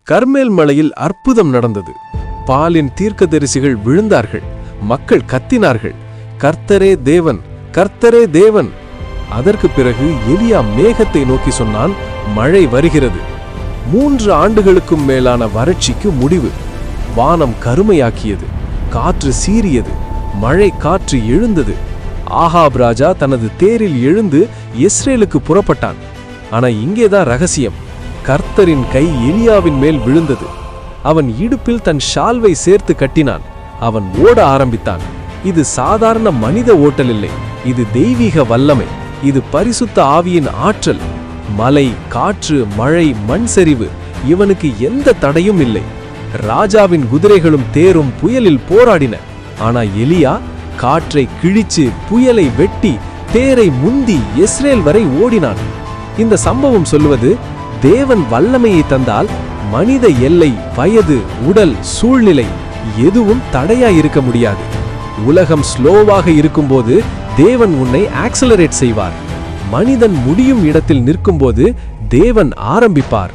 கர்மேல் மலையில் அற்புதம் நடந்தது. பாலின் தீர்க்கதரிசிகள் விழுந்தார்கள். மக்கள் கத்தினார்கள், கர்த்தரே தேவன், கர்த்தரே தேவன். அதற்கு பிறகு எலியா மேகத்தை நோக்கி சொன்னான், மழை வருகிறது. 3 ஆண்டுகளுக்கும் மேலான வறட்சிக்கு முடிவு. வானம் கருமையாக்கியது, காற்று சீறியது, மழை காற்று எழுந்தது. ஆகாப் ராஜா தனது தேரில் எழுந்து இஸ்ரேலுக்கு புறப்பட்டான். ஆனா இங்கேதான் ரகசியம். கர்த்தரின் கை எலியாவின் மேல் விழுந்தது. அவன் இடுப்பில் தன் ஷால்வை சேர்த்து கட்டினான். அவன் ஓட ஆரம்பித்தான். இது சாதாரண மனித ஓட்டல் இல்லை, இது தெய்வீக வல்லமை, இது பரிசுத்த ஆவியின் ஆற்றல். மலை, காற்று, மழை, மண் சரிவு, இவனுக்கு எந்த தடையும் இல்லை. ராஜாவின் குதிரைகளும் தேரும் புயலில் போராடின. ஆனா எலியா காற்றை கிழிச்சு, புயலை வெட்டி, தேரை முந்தி இஸ்ரேல் வரை ஓடினான். இந்த சம்பவம் சொல்லுவது, தேவன் வல்லமையை தந்தால் மனித எல்லை, வயது, உடல், சூழ்நிலை எதுவும் தடையா இருக்க முடியாது. உலகம் ஸ்லோவாக இருக்கும்போது தேவன் உன்னை ஆக்சலரேட் செய்வார். மனிதன் முடியும் இடத்தில் நிற்கும்போது தேவன் ஆரம்பிப்பார்.